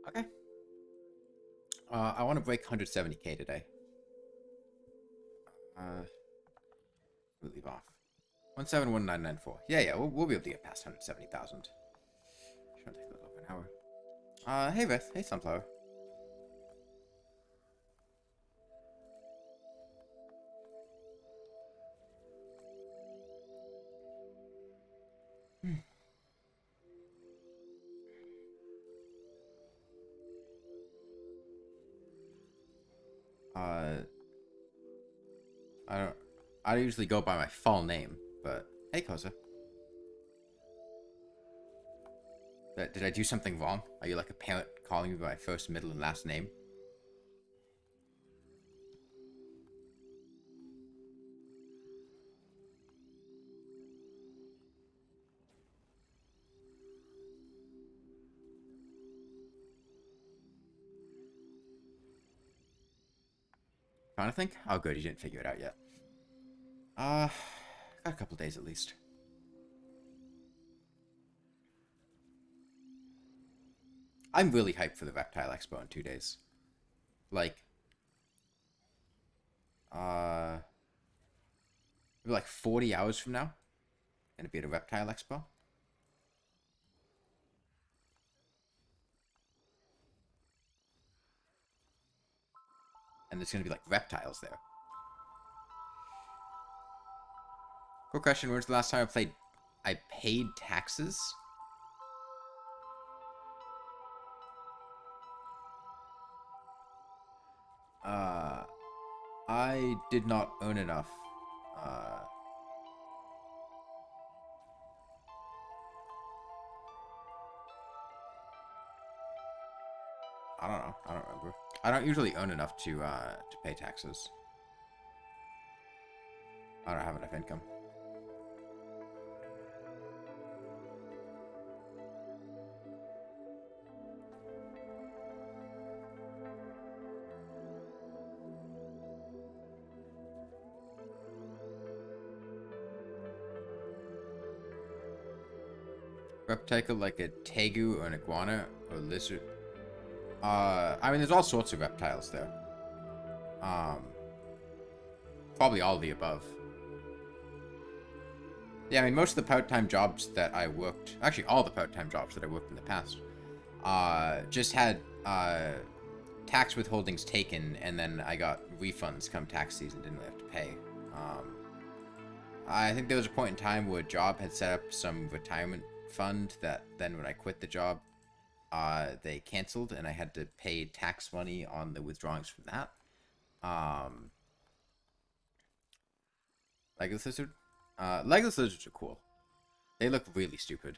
Okay. I want to break 170k today. We'll leave off. 171994. Yeah, we'll be able to get past 170,000. Should take a little over an hour. Hey Beth. Hey Sunflower. Uh, I don't usually go by my full name, but hey Koza. Did I do something wrong? Are you like a parent calling me by my first, middle, and last name? Trying to think? Oh good, you didn't figure it out yet. Got a couple days at least. I'm really hyped for the Reptile Expo in 2 days. Like, maybe like 40 hours from now, gonna be at a Reptile Expo. And there's gonna be like reptiles there. Quick question, when's the last time I paid taxes? I did not earn enough. I don't know. I don't remember. I don't usually earn enough to pay taxes. I don't have enough income. Reptile like a tegu or an iguana or lizard. I mean, there's all sorts of reptiles there. Probably all of the above. Yeah, I mean, most of the part-time jobs that I worked, actually all the part-time jobs that I worked in the past, just had tax withholdings taken, and then I got refunds come tax season, didn't really have to pay. I think there was a point in time where a job had set up some retirement fund that then when I quit the job, they canceled, and I had to pay tax money on the withdrawings from that. Legless lizard? Legless lizards are cool. They look really stupid.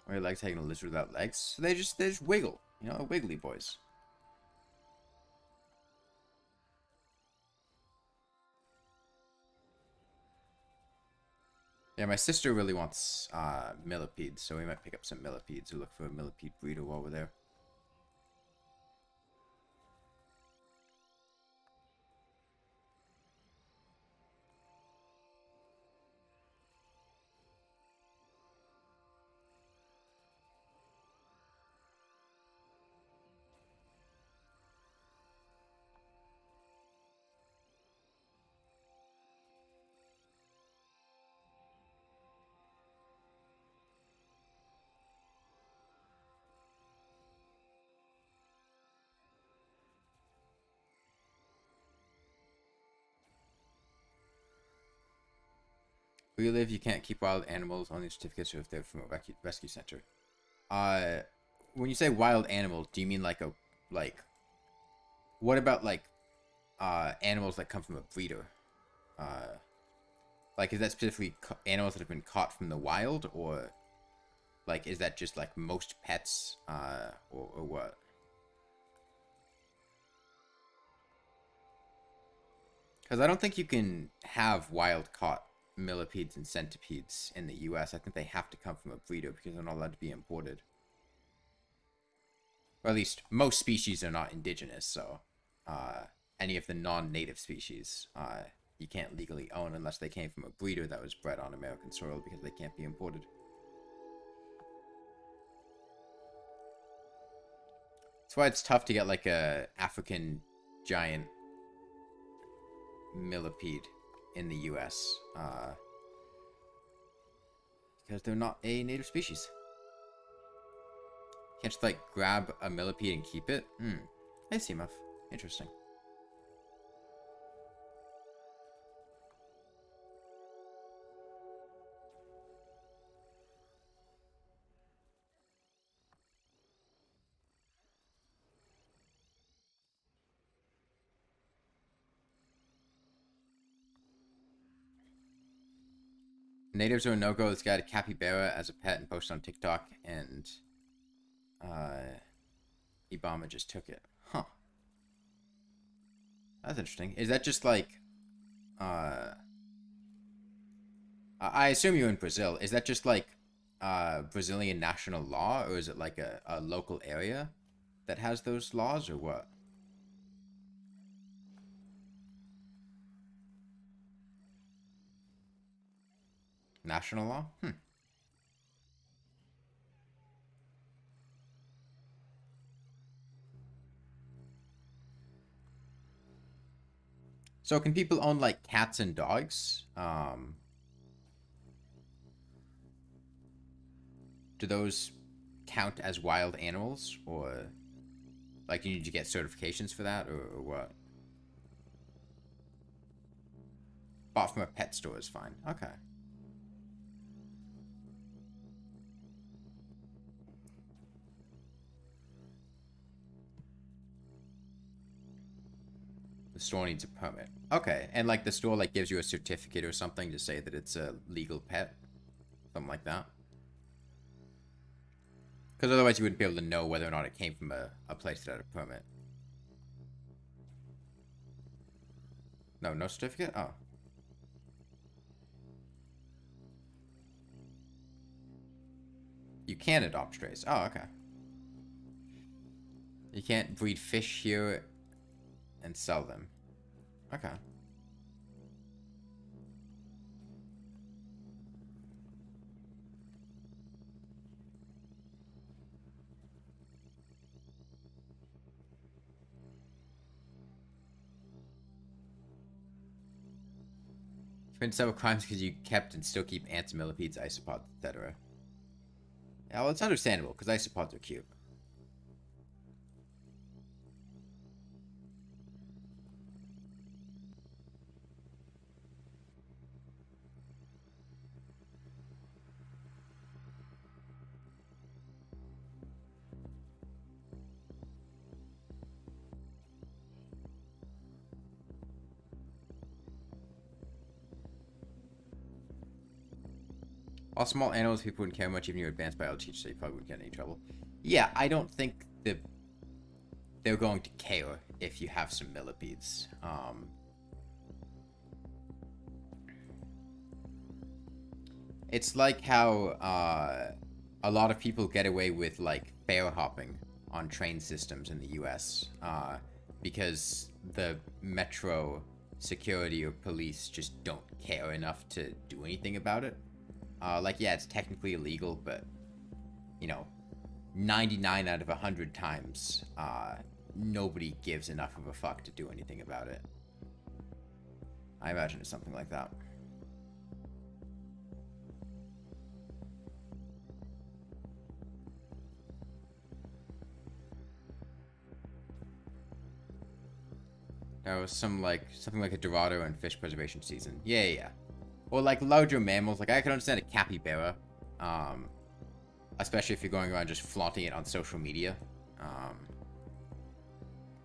Or you like taking a lizard without legs? So they just wiggle. You know, wiggly boys. Yeah, my sister really wants millipedes, so we might pick up some millipedes. We'll look for a millipede breeder while we're there. Where you live, you can't keep wild animals. Only certificates are if they're from a rescue center. Uh, when you say wild animal, do you mean like a like? What about like animals that come from a breeder? Uh, like is that specifically animals that have been caught from the wild, or like is that just like most pets, or what? Because I don't think you can have wild caught millipedes and centipedes in the U.S. I think they have to come from a breeder because they're not allowed to be imported. Or at least most species are not indigenous, so any of the non-native species you can't legally own unless they came from a breeder that was bred on American soil because they can't be imported. That's why it's tough to get like a African giant millipede in the U.S. Because they're not a native species. Can't just like grab a millipede and keep it. I see, Muff. Interesting. Natives are a no-go. This guy had a capybara as a pet and posted on TikTok, and Ibama just took it. Huh. That's interesting. Is that just like, I assume you're in Brazil. Is that just like Brazilian national law, or is it like a local area that has those laws, or what? National law? So can people own like cats and dogs? Do those count as wild animals, or like you need to get certifications for that, or what? Bought from a pet store is fine. Okay. The store needs a permit. Okay, and like the store like gives you a certificate or something to say that it's a legal pet, something like that. Because otherwise you wouldn't be able to know whether or not it came from a place that had a permit. No, no certificate? Oh. You can adopt strays. Oh, okay. You can't breed fish here and sell them. Okay. Committed several crimes because you kept and still keep ants, millipedes, isopods, etc. Yeah, well, it's understandable because isopods are cute. All small animals, people wouldn't care much even your advanced biology teacher, so you probably wouldn't get in any trouble. Yeah, I don't think that they're going to care if you have some millipedes. It's like how a lot of people get away with like bear hopping on train systems in the U.S. Because the metro security or police just don't care enough to do anything about it. Like, yeah, it's technically illegal, but, you know, 99 out of 100 times, nobody gives enough of a fuck to do anything about it. I imagine it's something like that. There was something like a Dorado and fish preservation season. Yeah. Or like larger mammals. Like I can understand a capybara. especially if you're going around just flaunting it on social media.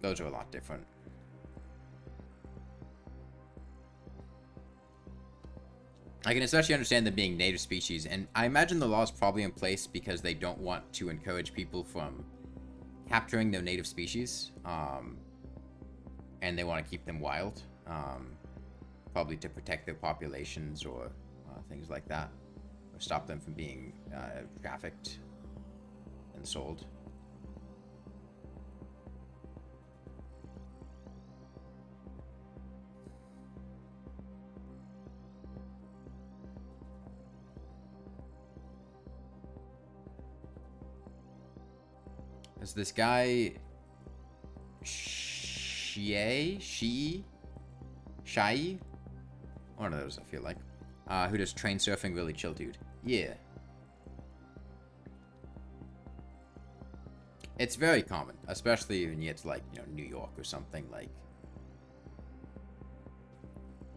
Those are a lot different. I can especially understand them being native species, and I imagine the law is probably in place because they don't want to encourage people from capturing their native species, and they want to keep them wild, probably to protect their populations or things like that, or stop them from being trafficked and sold. There's this guy, Shai? One of those, I feel like. Who does train surfing, really chill dude. Yeah. It's very common, especially when you get to, like, you know, New York or something, like.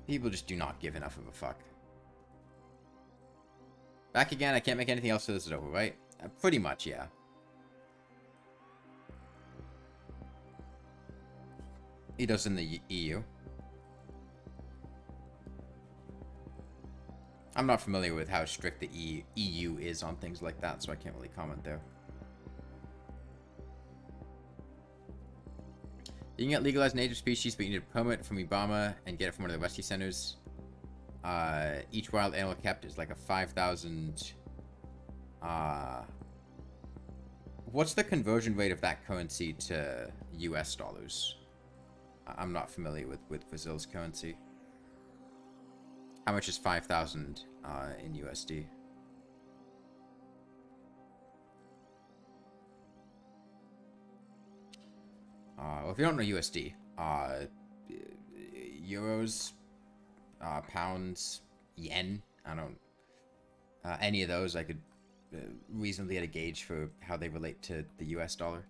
People just do not give enough of a fuck. Back again, I can't make anything else so this is over, right? Pretty much, yeah. He does in the EU. I'm not familiar with how strict the EU is on things like that, so I can't really comment there. You can get legalized native species, but you need a permit from Obama and get it from one of the rescue centers. Each wild animal kept is like a 5,000... what's the conversion rate of that currency to US dollars? I'm not familiar with Brazil's currency. How much is 5,000 in USD? Well, if you don't know USD, euros, pounds, yen, I don't... any of those I could reasonably get a gauge for how they relate to the US dollar.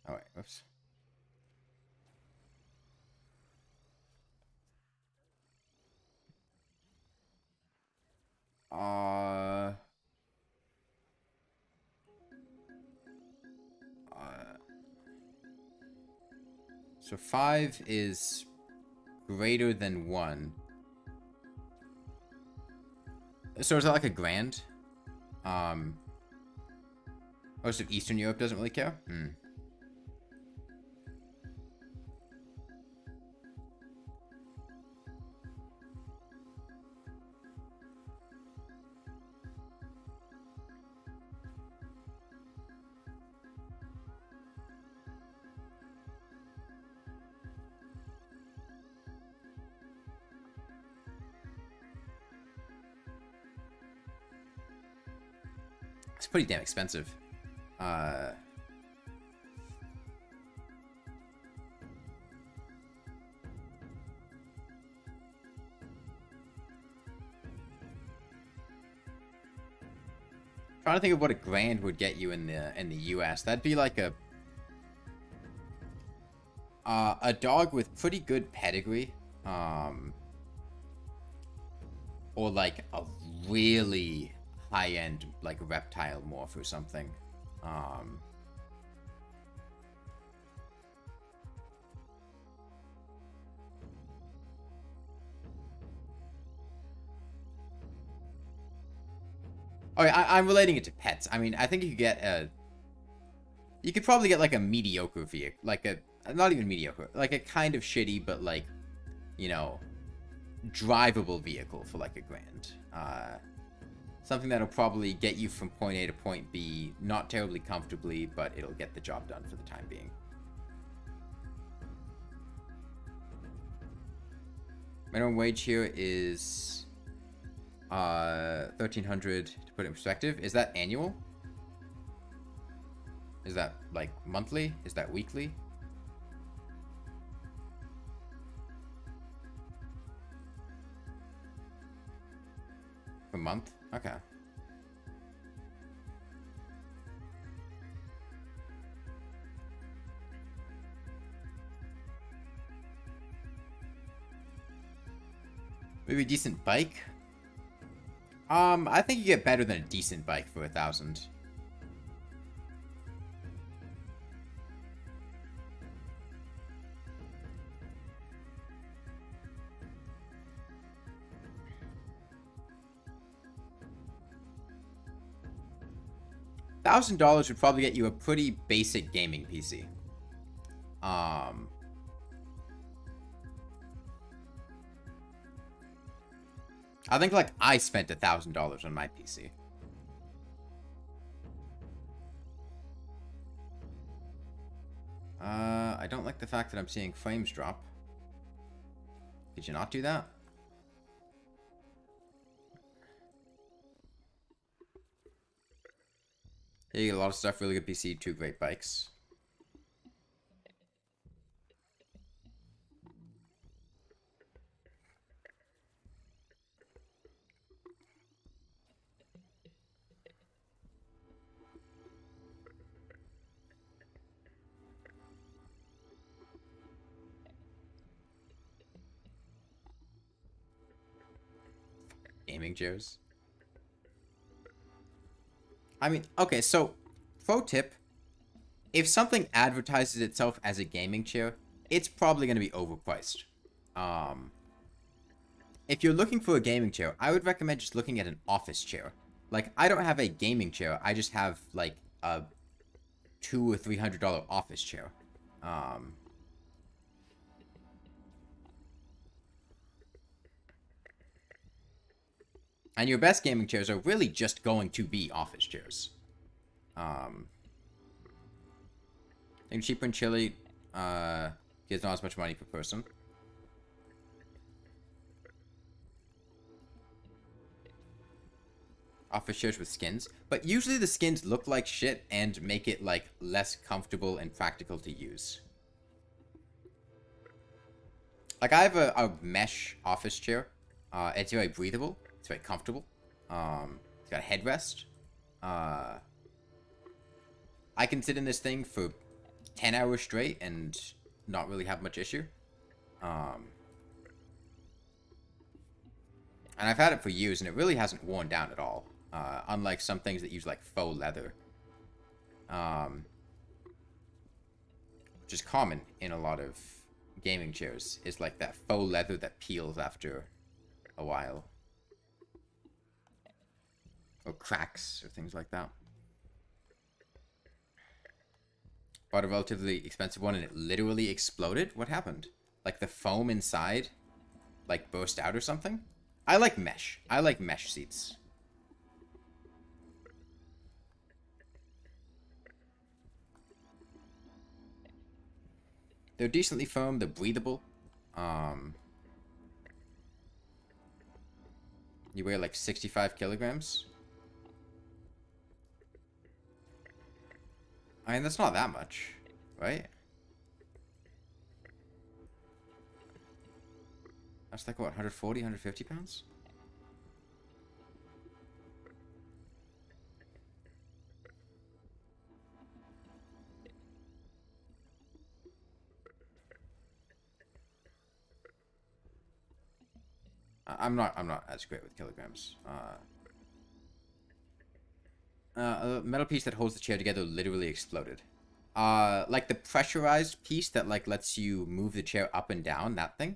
Oh, wait, whoops. So 5 is greater than 1. So is that like a grand? Most of Eastern Europe doesn't really care? It's pretty damn expensive. Trying to think of what a grand would get you in the US. That'd be like a dog with pretty good pedigree, or like a really high-end like reptile morph or something. Oh, yeah, I'm relating it to pets. I mean, I think you could probably get like a mediocre vehicle, like not even mediocre, like a kind of shitty, but like, you know, drivable vehicle for like a grand. Something that'll probably get you from point A to point B, not terribly comfortably, but it'll get the job done for the time being. Minimum wage here is 1,300 to put it in perspective. Is that annual? Is that like monthly? Is that weekly? A month? Okay. Maybe a decent bike? I think you get better than a decent bike for 1,000. $1,000 would probably get you a pretty basic gaming PC. I think, like, I spent $1,000 on my PC. I don't like the fact that I'm seeing frames drop. Did you not do that? Yeah, you get a lot of stuff, really good PC, 2 great bikes. Gaming chairs. I mean, okay, so, pro tip, if something advertises itself as a gaming chair, it's probably going to be overpriced. If you're looking for a gaming chair, I would recommend just looking at an office chair. Like, I don't have a gaming chair, I just have, like, a $200 or $300 office chair. And your best gaming chairs are really just going to be office chairs. They're cheaper in Chile. Gives not as much money per person. Office chairs with skins. But usually the skins look like shit and make it, like, less comfortable and practical to use. Like, I have a mesh office chair. It's very breathable. It's very comfortable. It's got a headrest. I can sit in this thing for 10 hours straight and not really have much issue. And I've had it for years and it really hasn't worn down at all. Unlike some things that use like faux leather. Which is common in a lot of gaming chairs. Is like that faux leather that peels after a while. Or cracks or things like that. Bought a relatively expensive one and it literally exploded? What happened? Like the foam inside like burst out or something? I like mesh. I like mesh seats. They're decently firm, they're breathable. You weigh like 65 kilograms. I mean, that's not that much, right? That's like, what, 140, 150 pounds? I'm not as great with kilograms. A metal piece that holds the chair together literally exploded. Like the pressurized piece that like lets you move the chair up and down, that thing.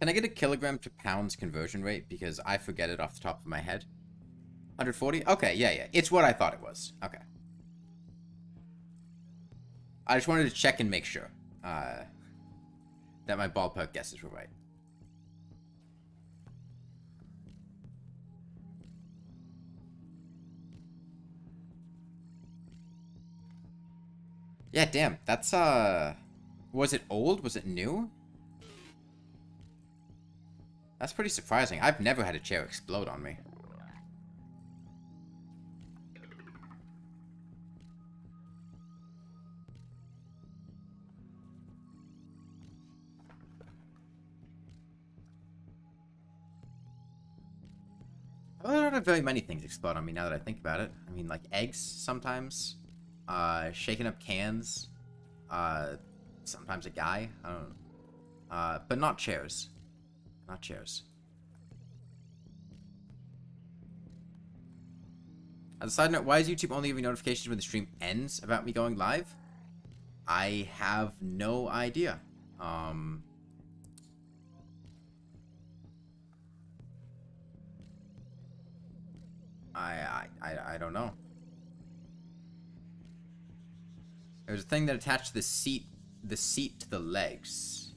Can I get a kilogram to pounds conversion rate? Because I forget it off the top of my head. 140? Okay, yeah. It's what I thought it was. Okay. I just wanted to check and make sure that my ballpark guesses were right. Yeah, damn. That's, was it old? Was it new? That's pretty surprising. I've never had a chair explode on me. I don't have very many things explode on me now that I think about it. I mean, like eggs sometimes, shaking up cans, uh, sometimes a guy. I don't know. But not chairs. Not chairs. As a side note, why is YouTube only giving notifications when the stream ends about me going live? I have no idea. I don't know. There's a thing that attached the seat to the legs.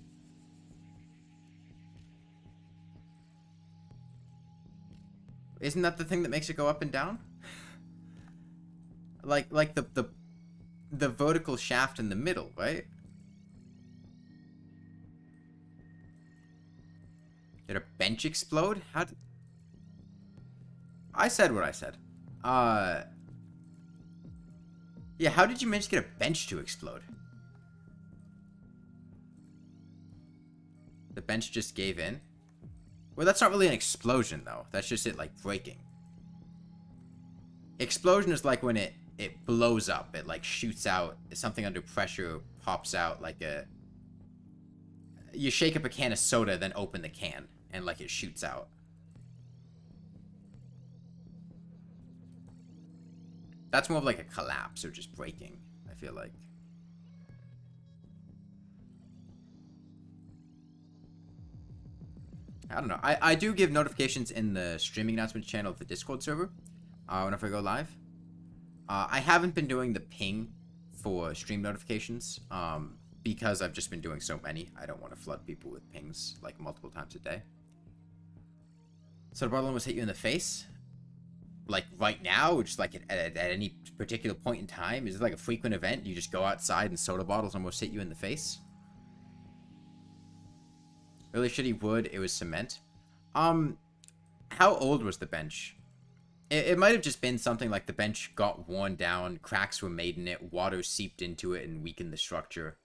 Isn't that the thing that makes it go up and down? like the vertical shaft in the middle, right? Did a bench explode? How did... I said what I said. Yeah, how did you manage to get a bench to explode? The bench just gave in? Well, that's not really an explosion, though. That's just it, like, breaking. Explosion is like when it blows up. It, like, shoots out. Something under pressure pops out like a... You shake up a can of soda, then open the can, and, like, it shoots out. That's more of like a collapse or just breaking, I feel like. I don't know. I do give notifications in the streaming announcements channel of the Discord server whenever I go live. I haven't been doing the ping for stream notifications because I've just been doing so many. I don't want to flood people with pings like multiple times a day. So the bottle almost hit you in the face? Like right now, or just like at any particular point in time? Is it like a frequent event? You just go outside and soda bottles almost hit you in the face? Really shitty wood. It was cement. How old was the bench? It might have just been something like the bench got worn down, cracks were made in it, water seeped into it and weakened the structure.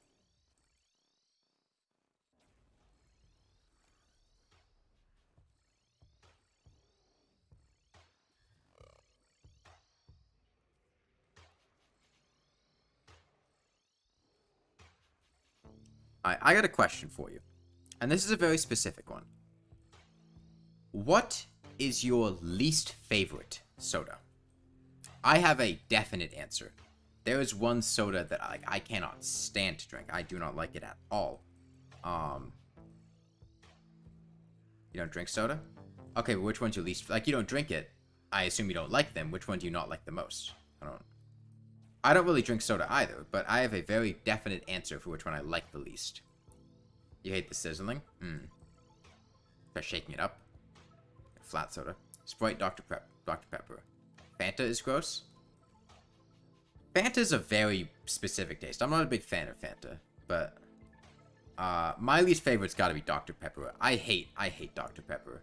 I got a question for you. And this is a very specific one. What is your least favorite soda? I have a definite answer. There is one soda that I cannot stand to drink. I do not like it at all. You don't drink soda? Okay, but which one's your least... Like, you don't drink it. I assume you don't like them. Which one do you not like the most? I don't really drink soda either, but I have a very definite answer for which one I like the least. You hate the sizzling? Try shaking it up. Flat soda. Sprite, Dr. Pepper. Fanta is gross. Fanta is a very specific taste. I'm not a big fan of Fanta, but my least favorite's got to be Dr. Pepper. I hate Dr. Pepper.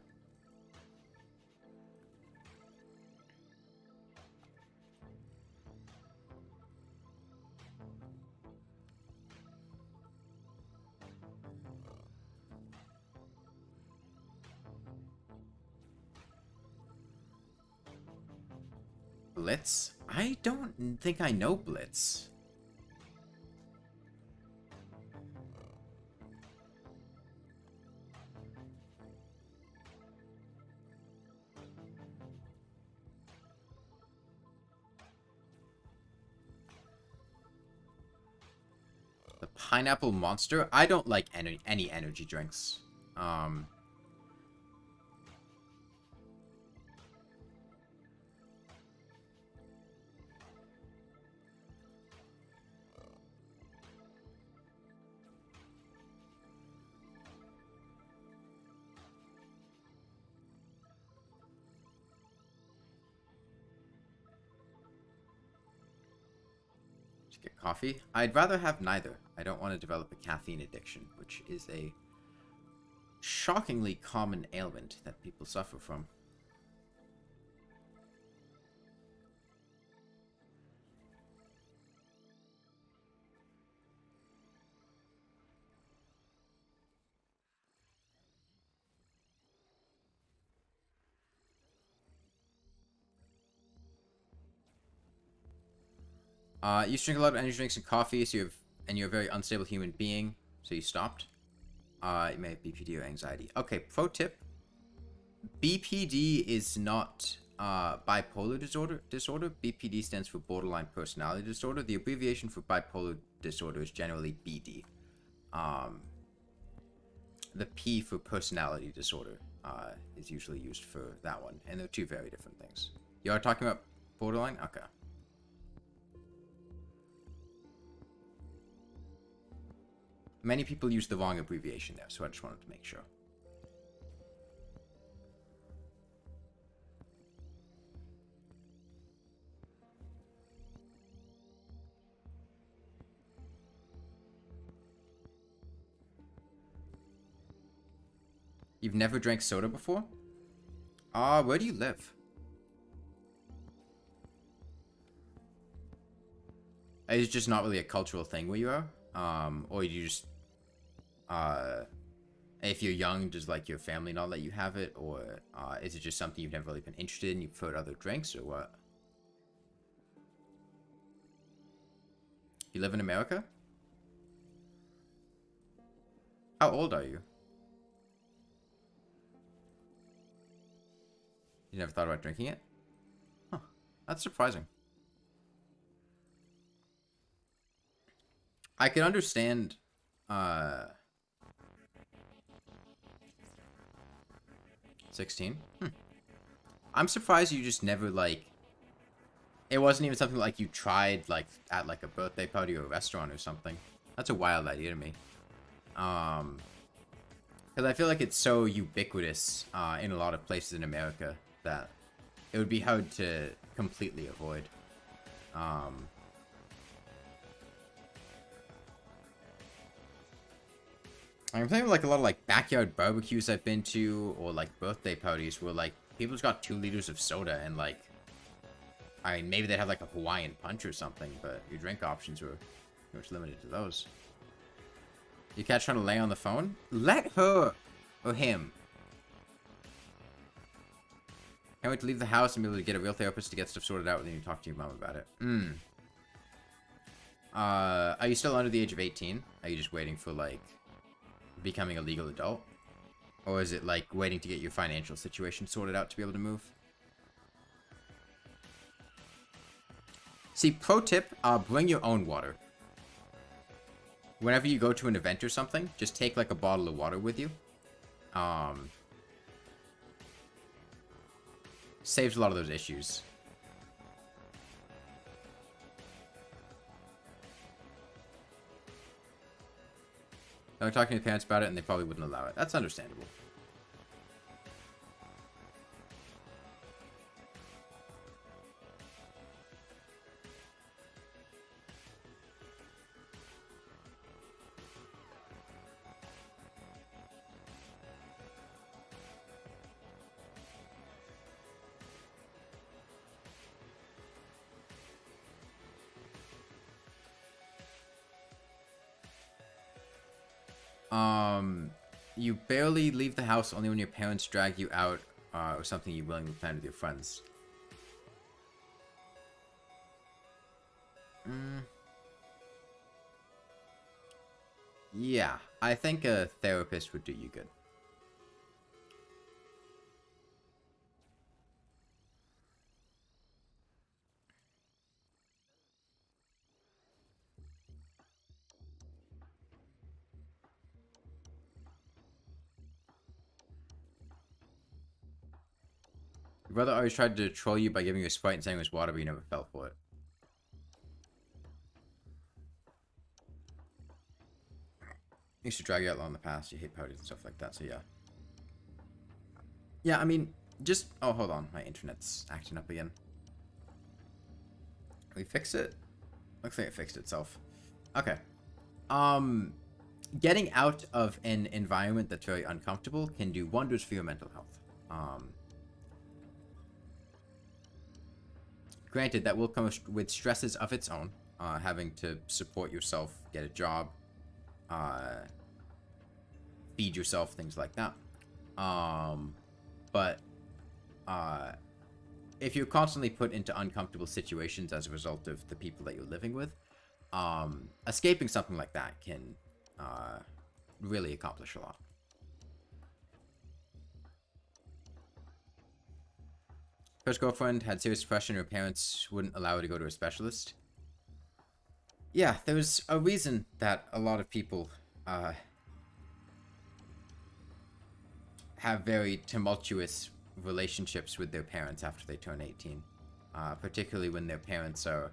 Blitz? I don't think I know Blitz. The Pineapple Monster? I don't like any energy drinks. Get coffee? I'd rather have neither. I don't want to develop a caffeine addiction, which is a shockingly common ailment that people suffer from. You used to drink a lot of energy drinks and coffee, so you're a very unstable human being, so you stopped. You may have BPD or anxiety. Okay, pro tip. BPD is not bipolar disorder. BPD stands for borderline personality disorder. The abbreviation for bipolar disorder is generally BD. The P for personality disorder is usually used for that one, and they're two very different things. You are talking about borderline? Okay. Many people use the wrong abbreviation there, so I just wanted to make sure. You've never drank soda before? Where do you live? It's just not really a cultural thing where you are? Or you just, if you're young, does like your family not let you have it? Or, is it just something you've never really been interested in? You prefer other drinks or what? You live in America? How old are you? You never thought about drinking it? Huh. That's surprising. I could understand, 16? I'm surprised you just never, like... It wasn't even something like you tried, like, at, like, a birthday party or a restaurant or something. That's a wild idea to me. Because I feel like it's so ubiquitous, in a lot of places in America that it would be hard to completely avoid. I'm thinking of like a lot of like backyard barbecues I've been to, or like birthday parties where like people's got 2 liters of soda and like, I mean, maybe they have like a Hawaiian punch or something, but your drink options were pretty much limited to those. You catch trying to lay on the phone? Let her or him. Can't wait to leave the house and be able to get a real therapist to get stuff sorted out, and then you talk to your mom about it. Are you still under the age of 18? Are you just waiting for like becoming a legal adult? Or is it like waiting to get your financial situation sorted out to be able to move? See, pro tip, bring your own water. Whenever you go to an event or something, just take like a bottle of water with you. Saves a lot of those issues. I was talking to your parents about it and they probably wouldn't allow it. That's understandable. You barely leave the house only when your parents drag you out, or something you willingly plan with your friends. Yeah, I think a therapist would do you good. Your brother always tried to troll you by giving you a Sprite and saying it was water, but you never fell for it. He used to drag you out in the past. You hate parties and stuff like that, so yeah. Yeah, I mean, just... Oh, hold on. My internet's acting up again. Can we fix it? Looks like it fixed itself. Okay. Getting out of an environment that's very uncomfortable can do wonders for your mental health. Granted, that will come with stresses of its own. Having to support yourself, get a job, feed yourself, things like that. But if you're constantly put into uncomfortable situations as a result of the people that you're living with, escaping something like that can really accomplish a lot. First girlfriend had serious depression. Her parents wouldn't allow her to go to a specialist. Yeah, there's a reason that a lot of people have very tumultuous relationships with their parents after they turn 18. Particularly when their parents are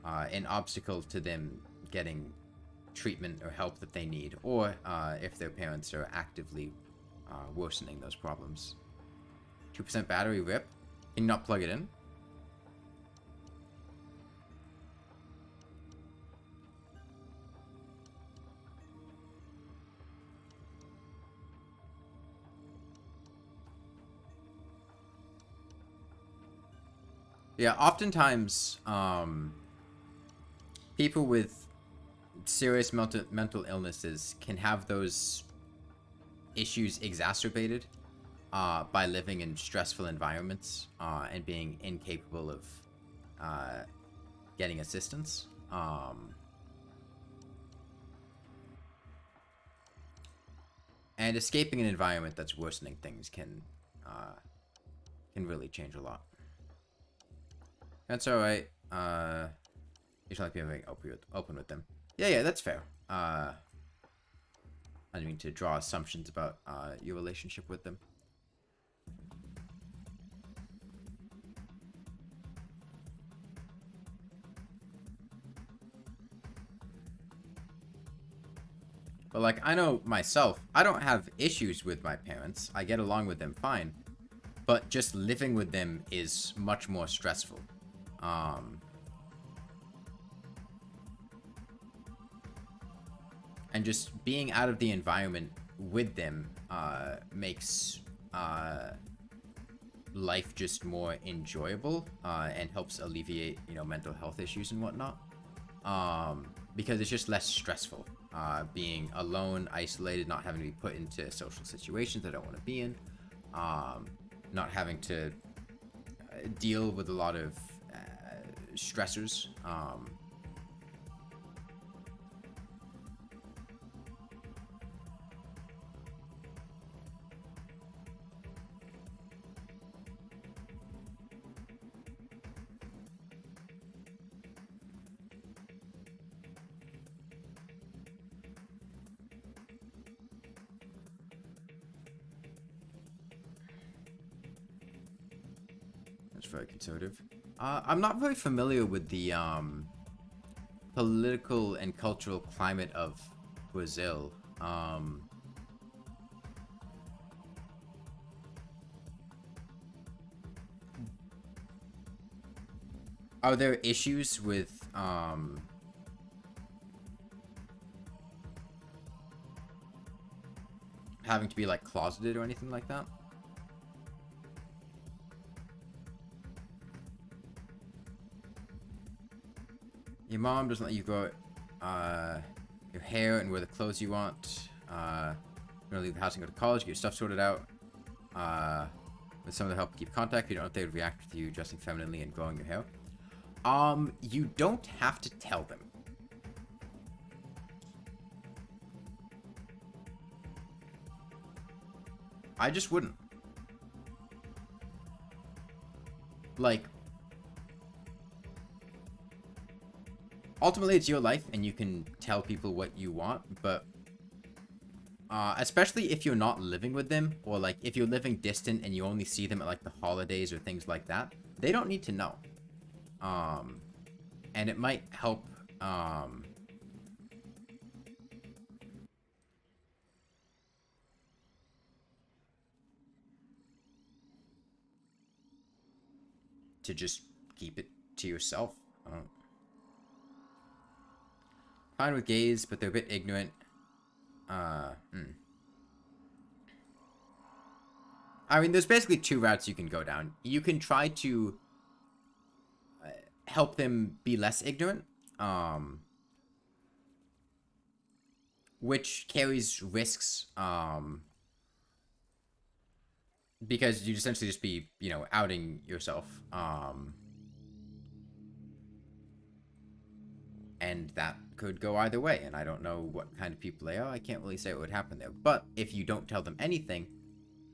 an obstacle to them getting treatment or help that they need, or if their parents are actively worsening those problems. 2% battery rip. Can you not plug it in? Yeah, oftentimes, people with serious mental illnesses can have those issues exacerbated by living in stressful environments and being incapable of getting assistance. And escaping an environment that's worsening things can really change a lot. That's alright. You should like being very open with them. Yeah, that's fair. I didn't mean to draw assumptions about your relationship with them. But, like, I know myself, I don't have issues with my parents. I get along with them fine. But just living with them is much more stressful. And just being out of the environment with them makes life just more enjoyable and helps alleviate, mental health issues and whatnot. Because it's just less stressful. Being alone, isolated, not having to be put into social situations I don't want to be in. Not having to deal with a lot of stressors. Very conservative. I'm not very familiar with the political and cultural climate of Brazil. Are there issues with having to be like closeted or anything like that? Your mom doesn't let you grow your hair and wear the clothes you want. You're gonna leave the house and go to college, get your stuff sorted out. With some of the help, keep contact. You don't know if they would react to you dressing femininely and growing your hair. You don't have to tell them. I just wouldn't. Like, ultimately, it's your life, and you can tell people what you want, but especially if you're not living with them, or, like, if you're living distant and you only see them at, like, the holidays or things like that, they don't need to know. And it might help, to just keep it to yourself. Fine with gays, but they're a bit ignorant. I mean, there's basically two routes you can go down. You can try to help them be less ignorant, which carries risks, because you'd essentially just be, outing yourself. And that could go either way, and I don't know what kind of people they are. I can't really say what would happen there. But if you don't tell them anything,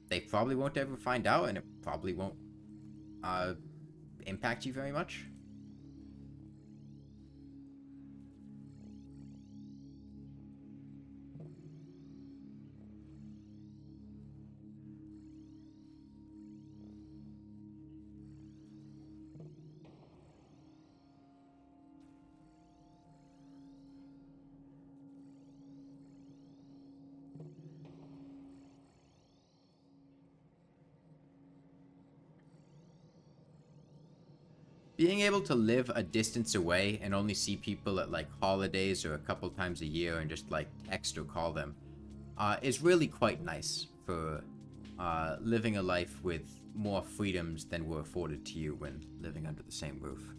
they probably won't ever find out, and it probably won't uh, impact you very much. Being able to live a distance away and only see people at like holidays or a couple times a year and just like text or call them is really quite nice for living a life with more freedoms than were afforded to you when living under the same roof.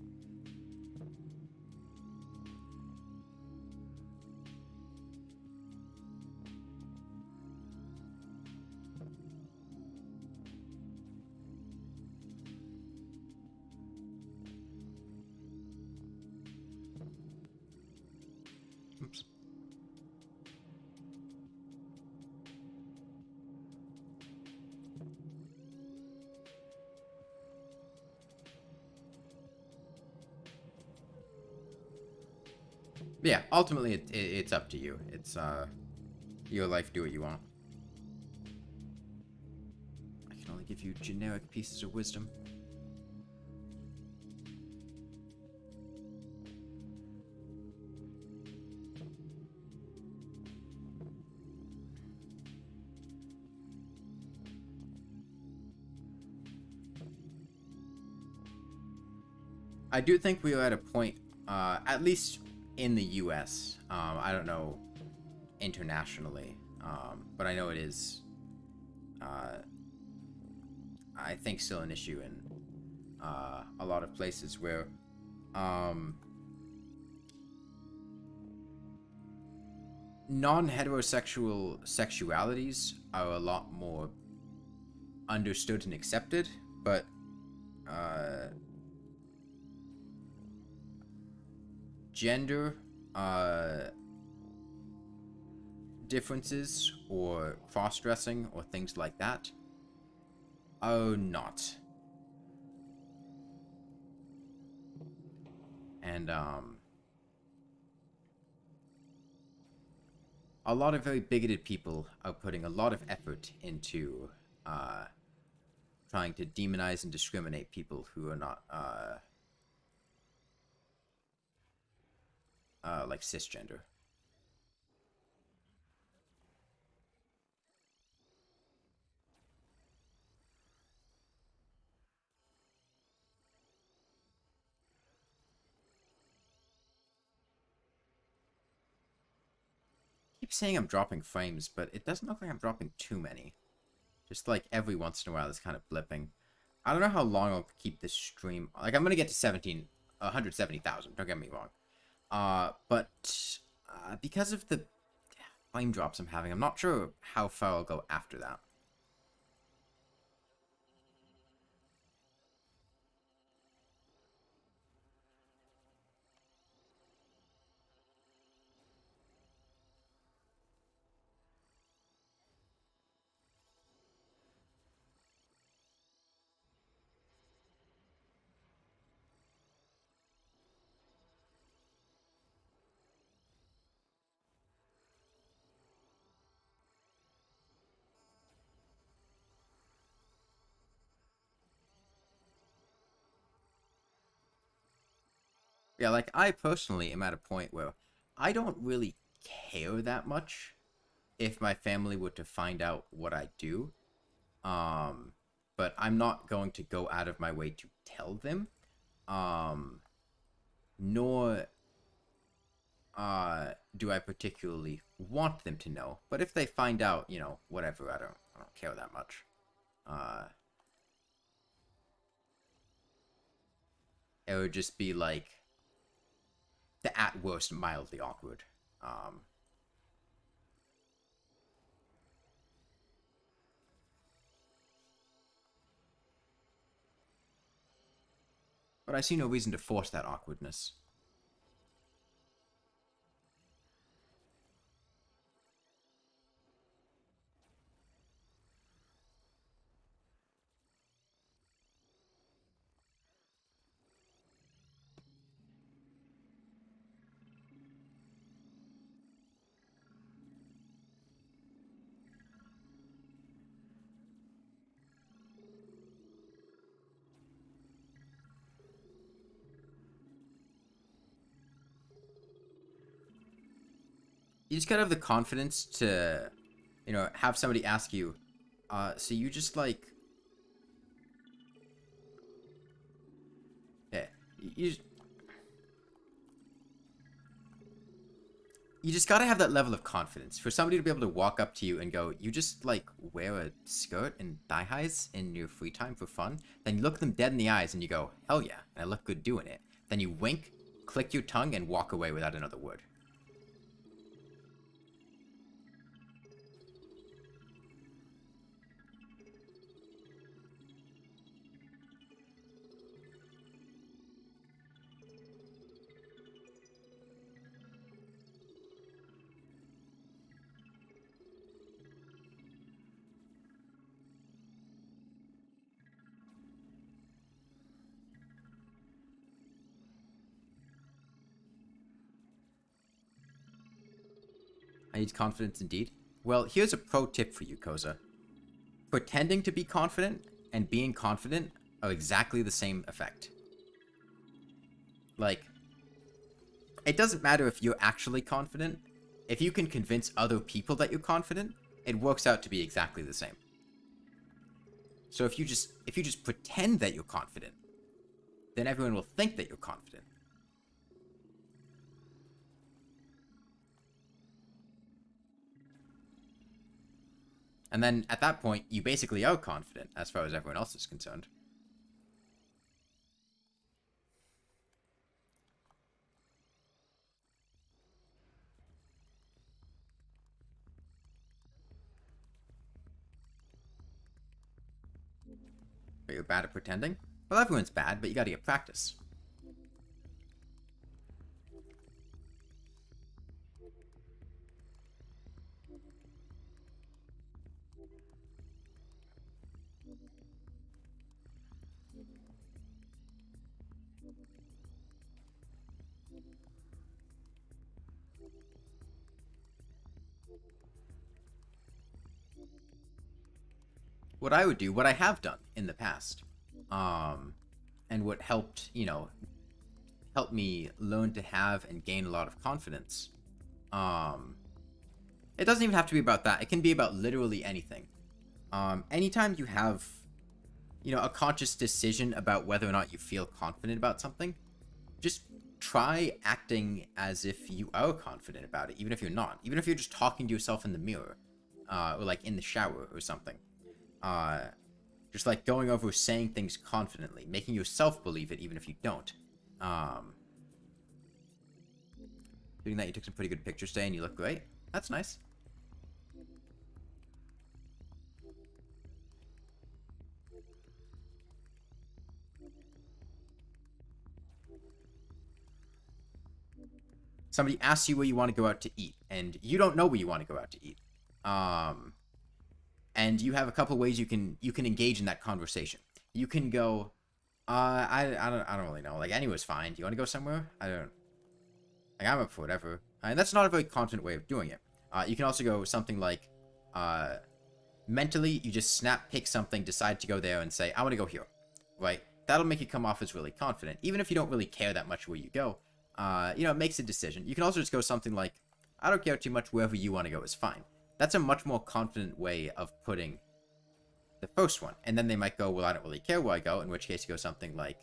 Oops. Yeah, ultimately it's up to you. It's your life, do what you want. I can only give you generic pieces of wisdom. I do think we are at a point, at least in the U.S. I don't know internationally, but I know it is. I think still an issue in a lot of places where non-heterosexual sexualities are a lot more understood and accepted, but gender differences or cross-dressing or things like that are not. And a lot of very bigoted people are putting a lot of effort into trying to demonize and discriminate people who are not like cisgender. I keep saying I'm dropping frames, but it doesn't look like I'm dropping too many. Just like every once in a while, it's kind of blipping. I don't know how long I'll keep this stream. Like, I'm gonna get to 170,000. Don't get me wrong. But because of the flame drops I'm having, I'm not sure how far I'll go after that. Yeah, like, I personally am at a point where I don't really care that much if my family were to find out what I do. But I'm not going to go out of my way to tell them. Um, Nor do I particularly want them to know. But if they find out, whatever, I don't care that much. Uh, it would just be like the at worst mildly awkward. Um, But I see no reason to force that awkwardness. You just gotta have the confidence to, you know, have somebody ask you, so you just like, yeah, you, you just gotta have that level of confidence for somebody to be able to walk up to you and go, you just like wear a skirt and thigh highs in your free time for fun. Then you look them dead in the eyes and you go, hell yeah, and I look good doing it. Then you wink, click your tongue, and walk away without another word. I need confidence indeed. Well, here's a pro tip for you, Koza. Pretending to be confident and being confident are exactly the same effect. Like, it doesn't matter if you're actually confident. If you can convince other people that you're confident, it works out to be exactly the same. So if you just pretend that you're confident, then everyone will think that you're confident. And then at that point, you basically are confident as far as everyone else is concerned. But you're bad at pretending? Well, everyone's bad, but you gotta get practice. What I would do, what I have done in the past, and what helped, you know, helped me learn to have and gain a lot of confidence. It doesn't even have to be about that. It can be about literally anything. Anytime you have, you know, a conscious decision about whether or not you feel confident about something, just try acting as if you are confident about it, even if you're not. Even if you're just talking to yourself in the mirror, or like in the shower or something. Just like going over saying things confidently, making yourself believe it even if you don't. Doing that, you took some pretty good pictures today and you look great. That's nice. Somebody asks you where you want to go out to eat, and you don't know where you want to go out to eat. And you have a couple ways you can engage in that conversation. You can go, I don't really know. Like, anywhere's fine. Do you want to go somewhere? I don't. Like, I'm up for whatever. And that's not a very confident way of doing it. You can also go something like, mentally, you just snap pick something, decide to go there, and say, I want to go here. Right? That'll make you come off as really confident, even if you don't really care that much where you go. You know, it makes a decision. You can also just go something like, I don't care too much, wherever you want to go is fine. That's a much more confident way of putting the first one. And then they might go, well, I don't really care where I go, in which case you go something like,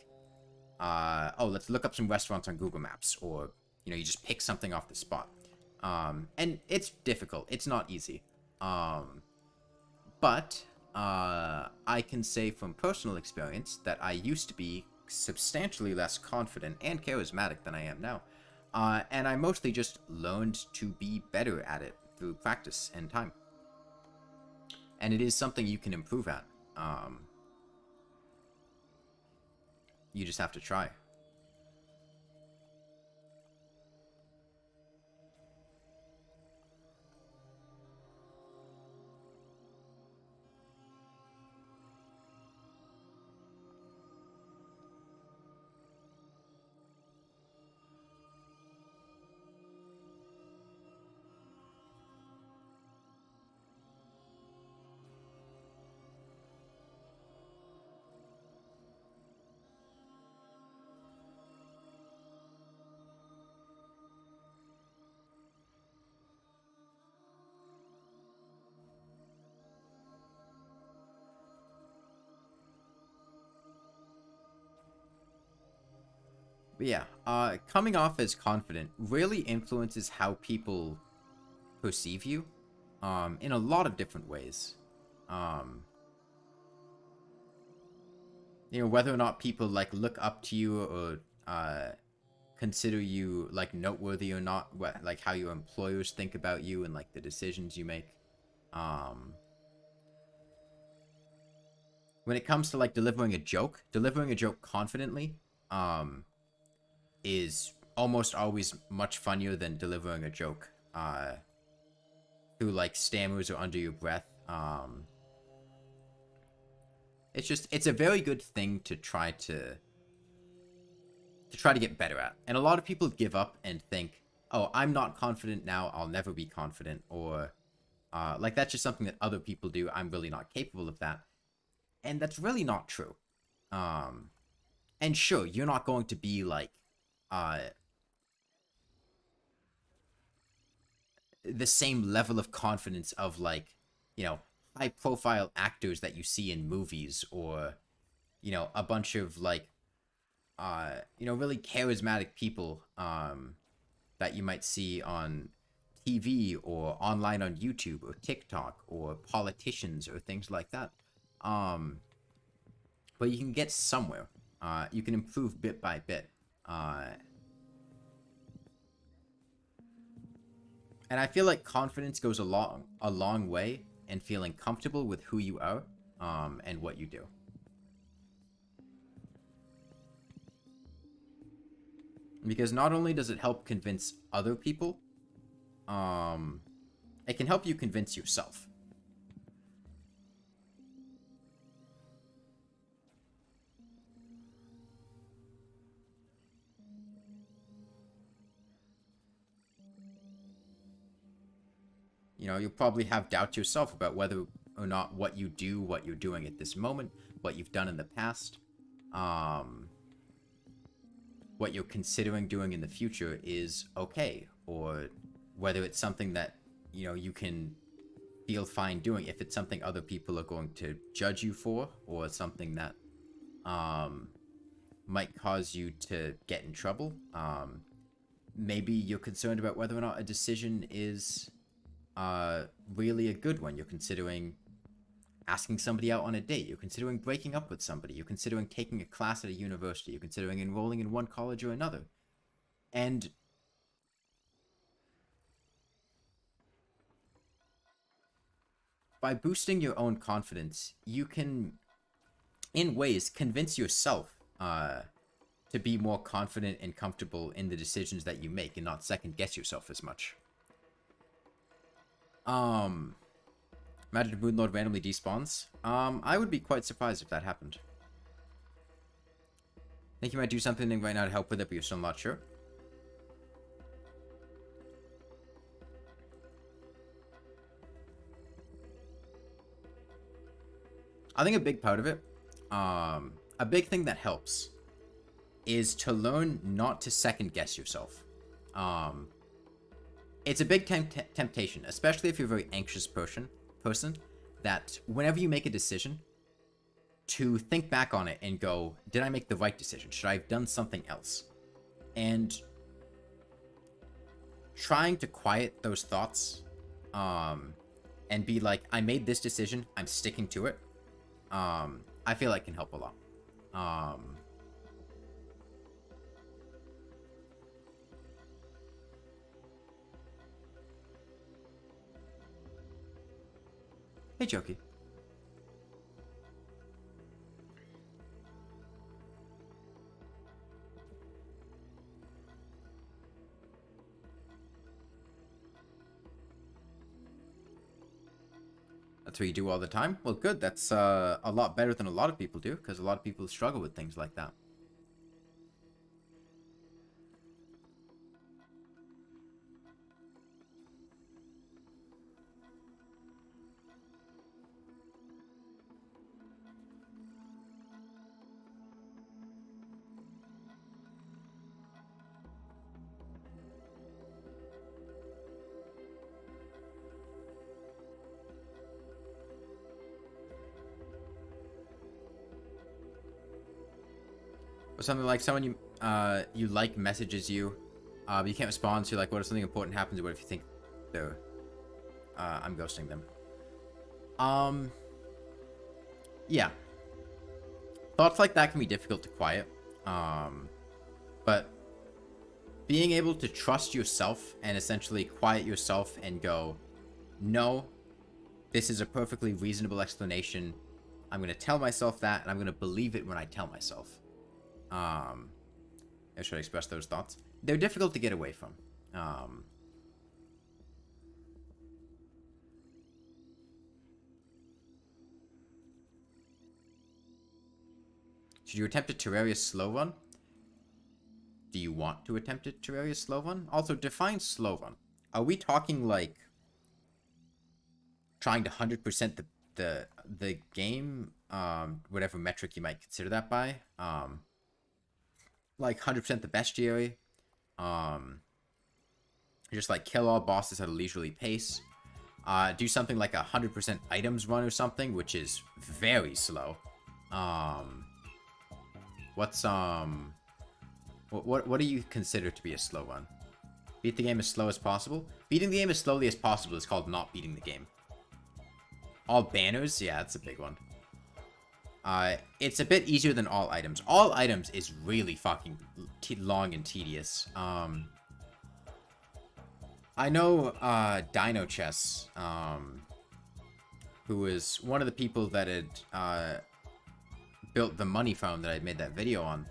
oh, let's look up some restaurants on Google Maps, or, you know, you just pick something off the spot. And it's difficult. It's not easy. But I can say from personal experience that I used to be substantially less confident and charismatic than I am now. And I mostly just learned to be better at it through practice and time. And it is something you can improve at. You just have to try. But yeah, coming off as confident really influences how people perceive you, in a lot of different ways. Um, whether or not people like look up to you or consider you like noteworthy or not, like how your employers think about you and like the decisions you make. Um, when it comes to like delivering a joke confidently, um, is almost always much funnier than delivering a joke through like stammers or under your breath. It's a very good thing to try to get better at. And a lot of people give up and think, "Oh, I'm not confident now. I'll never be confident," or like that's just something that other people do. I'm really not capable of that, and that's really not true. Um, and sure, you're not going to be like uh the same level of confidence of like, high profile actors that you see in movies, or a bunch of like really charismatic people that you might see on TV or online on YouTube or TikTok, or politicians or things like that. Um but you can get somewhere. You can improve bit by bit. And I feel like confidence goes a long way in feeling comfortable with who you are, and what you do. Because not only does it help convince other people, um, it can help you convince yourself. You'll probably have doubts yourself about whether or not what you do, what you're doing at this moment, what you've done in the past, um, what you're considering doing in the future is okay, or whether it's something that, you can feel fine doing, if it's something other people are going to judge you for, or something that um, might cause you to get in trouble. Maybe you're concerned about whether or not a decision is really a good one. You're considering asking somebody out on a date. You're considering breaking up with somebody. You're considering taking a class at a university. You're considering enrolling in one college or another. And by boosting your own confidence, you can, in ways, convince yourself to be more confident and comfortable in the decisions that you make, and not second guess yourself as much. Imagine if Moonlord randomly despawns. I would be quite surprised if that happened. Think you might do something right now to help with it, but you're still not sure. I think a big part of it, a big thing that helps, is to learn not to second guess yourself. It's a big temptation, especially if you're a very anxious person, that whenever you make a decision, to think back on it and go, did I make the right decision? Should I have done something else? And trying to quiet those thoughts, and be like, I made this decision, I'm sticking to it, I feel like can help a lot. Hey, Jokey. That's what you do all the time? Well, good. That's a lot better than a lot of people do, because a lot of people struggle with things like that. Or something like someone you like messages you, but you can't respond to, like, what if something important happens, or what if you think they're, I'm ghosting them. Yeah. Thoughts like that can be difficult to quiet. But being able to trust yourself and essentially quiet yourself and go, no, this is a perfectly reasonable explanation. I'm going to tell myself that, and I'm going to believe it when I tell myself. I should express those thoughts. They're difficult to get away from. Should you attempt a Terraria slow run? Do you want to attempt a Terraria slow run? Also, define slow run. Are we talking, like, trying to 100% the game? Whatever metric you might consider that by. Like 100% the bestiary. Just like kill all bosses at a leisurely pace. Do something like 100% items run or something, which is very slow. What do you consider to be a slow run? Beat the game as slow as possible? Beating the game as slowly as possible is called not beating the game. All banners? Yeah, that's a big one. It's a bit easier than all items. All items is really fucking long and tedious. I know, Dino Chess, who is one of the people that had, built the money farm that I made that video on.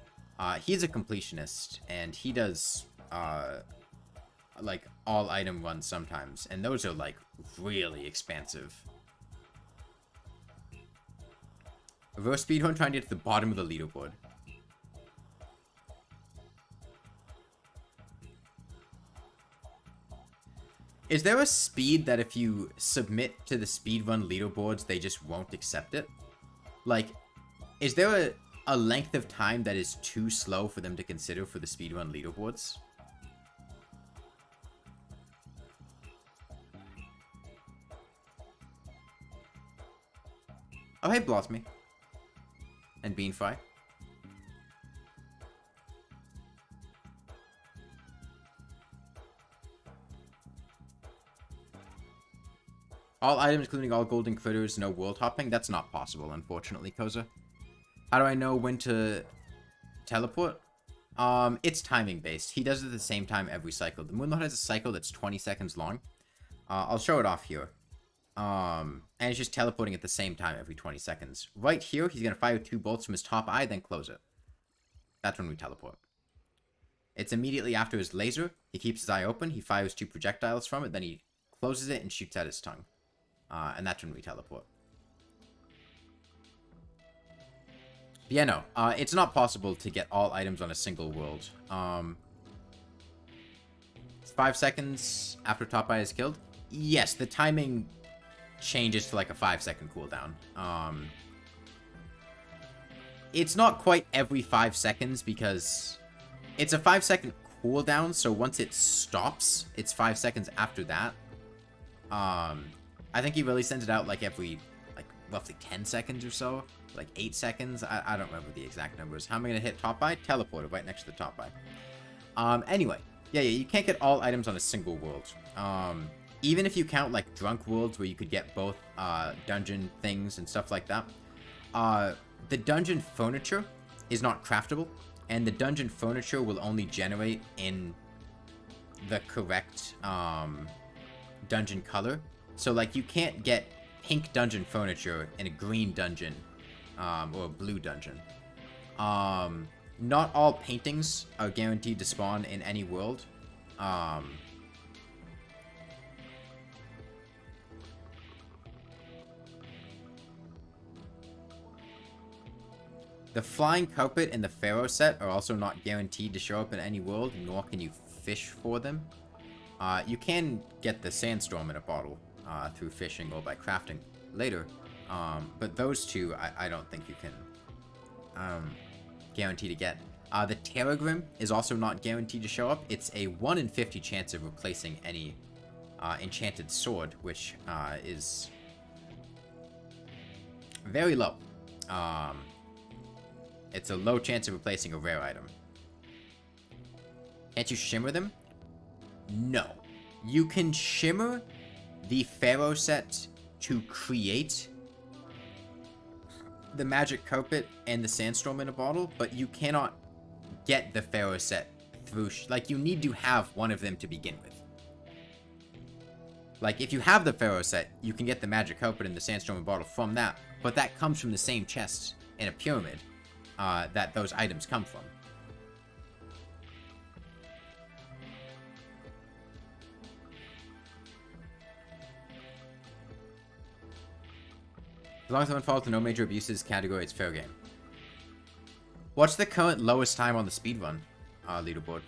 He's a completionist, and he does, like, all item runs sometimes, and those are, like, really expansive. Reverse speedrun trying to get to the bottom of the leaderboard. Is there a speed that if you submit to the speedrun leaderboards, they just won't accept it? Like, is there a length of time that is too slow for them to consider for the speedrun leaderboards? Oh, hey, Blosmy. And Beanfry. All items, including all golden critters, no world hopping? That's not possible, unfortunately, Koza. How do I know when to teleport? It's timing based. He does it at the same time every cycle. The Moonlord has a cycle that's 20 seconds long. I'll show it off here. And it's just teleporting at the same time every 20 seconds. Right here, he's going to fire 2 bolts from his top eye, then close it. That's when we teleport. It's immediately after his laser. He keeps his eye open. He fires 2 projectiles from it. Then he closes it and shoots at his tongue. And that's when we teleport. But yeah, no. It's not possible to get all items on a single world. It's 5 seconds after top eye is killed. Yes, the timing changes to like a 5-second cooldown. It's not quite every 5 seconds because it's a 5-second cooldown, so once it stops, it's 5 seconds after that. I think he really sends it out like every, like, roughly 10 seconds or so. Like 8 seconds. I don't remember the exact numbers. How am I going to hit top eye? Teleported right next to the top eye. Anyway. Yeah, you can't get all items on a single world. Even if you count, like, drunk worlds where you could get both, dungeon things and stuff like that. The dungeon furniture is not craftable. And the dungeon furniture will only generate in the correct, dungeon color. So, like, you can't get pink dungeon furniture in a green dungeon, or a blue dungeon. Not all paintings are guaranteed to spawn in any world. The flying carpet and the pharaoh set are also not guaranteed to show up in any world, nor can you fish for them. You can get the sandstorm in a bottle through fishing or by crafting later, but those two I don't think you can guarantee to get. The Terragrim is also not guaranteed to show up. It's a 1 in 50 chance of replacing any enchanted sword, which is very low. It's a low chance of replacing a rare item. Can't you shimmer them? No. You can shimmer the pharaoh set to create the magic carpet and the sandstorm in a bottle, but you cannot get the pharaoh set through... like, you need to have one of them to begin with. Like, if you have the pharaoh set, you can get the magic carpet and the sandstorm in a bottle from that, but that comes from the same chest in a pyramid that those items come from. As long as someone falls to no major abuses category, it's fair game. What's the current lowest time on the speedrun leaderboard?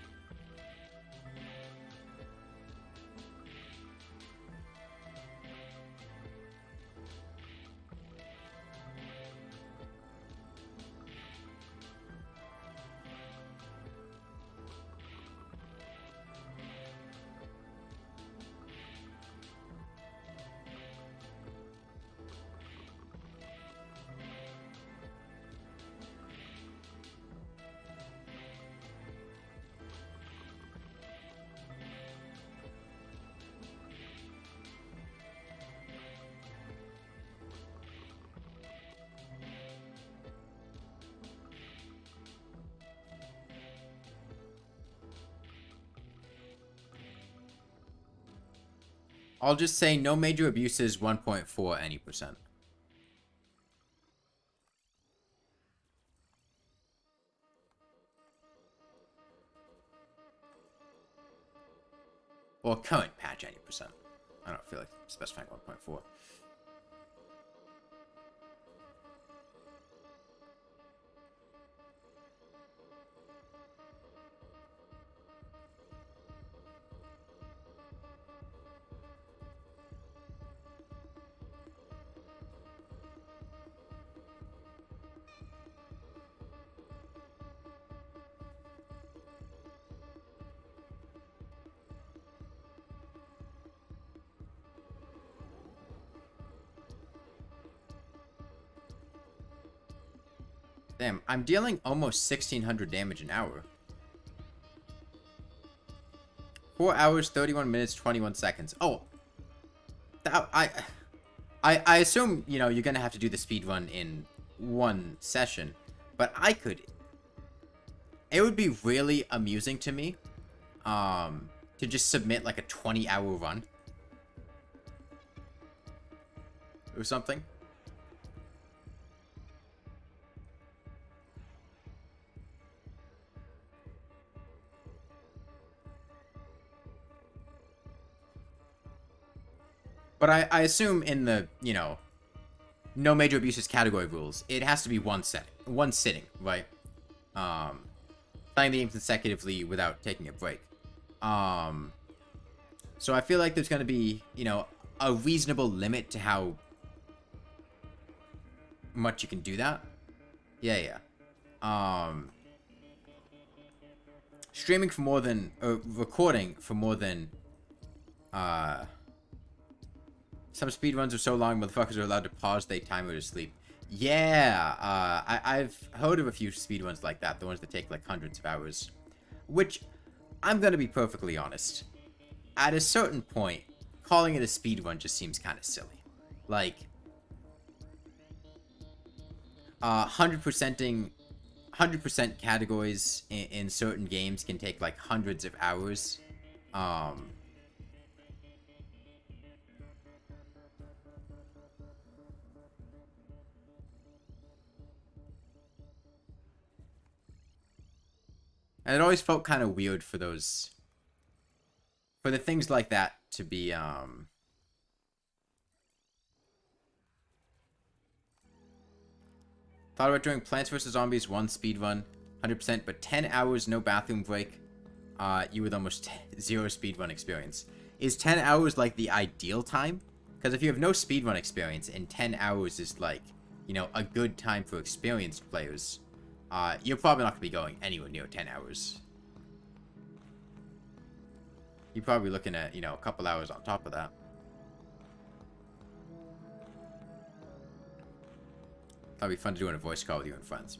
I'll just say no major abuses, 1.4 any %. Or current patch any %. I don't feel like specifying 1.4. Damn, I'm dealing almost 1,600 damage an hour. 4 hours, 31 minutes, 21 seconds. Oh, I assume, you know, you're gonna have to do the speed run in one session, but I could... It would be really amusing to me, to just submit like a 20-hour run. Or something. But I assume in the, you know, no major abuses category rules, it has to be one sitting, right? Playing the game consecutively without taking a break. So I feel like there's going to be, you know, a reasonable limit to how much you can do that. Yeah. Streaming for more than, recording for more than, some speedruns are so long, motherfuckers are allowed to pause their timer to sleep. Yeah, I've heard of a few speedruns like that, the ones that take like hundreds of hours. Which, I'm gonna be perfectly honest, at a certain point, calling it a speedrun just seems kind of silly. Like, 100% categories in certain games can take like hundreds of hours. And it always felt kind of weird for those... for the things like that to be, Thought about doing Plants vs. Zombies 1 speedrun, 100%, but 10 hours, no bathroom break, you with almost 0 speedrun experience. Is 10 hours, like, the ideal time? Because if you have no speedrun experience, and 10 hours is, like, you know, a good time for experienced players, you're probably not going to be going anywhere near 10 hours. You're probably looking at, you know, a couple hours on top of that. That'd be fun to do in a voice call with you and friends.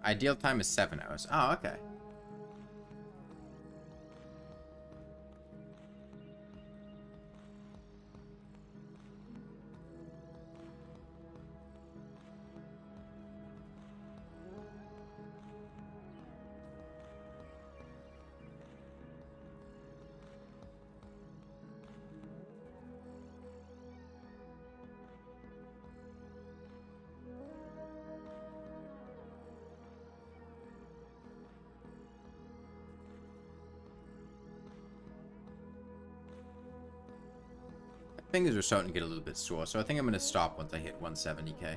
Ideal time is 7 hours. Oh, okay. Fingers are starting to get a little bit sore, so I think I'm going to stop once I hit 170k.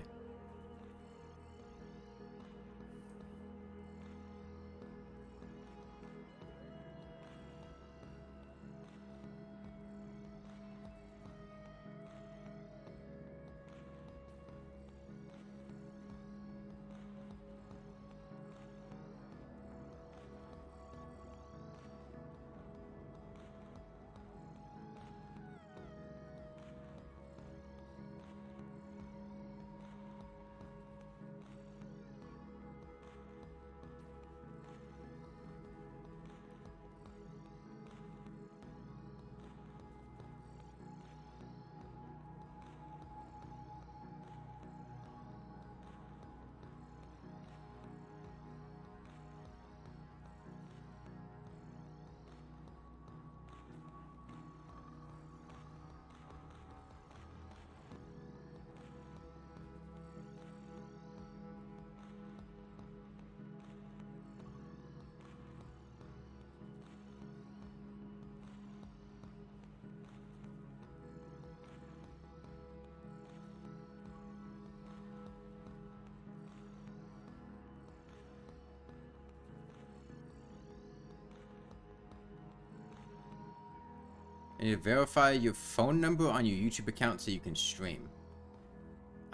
And you verify your phone number on your YouTube account so you can stream.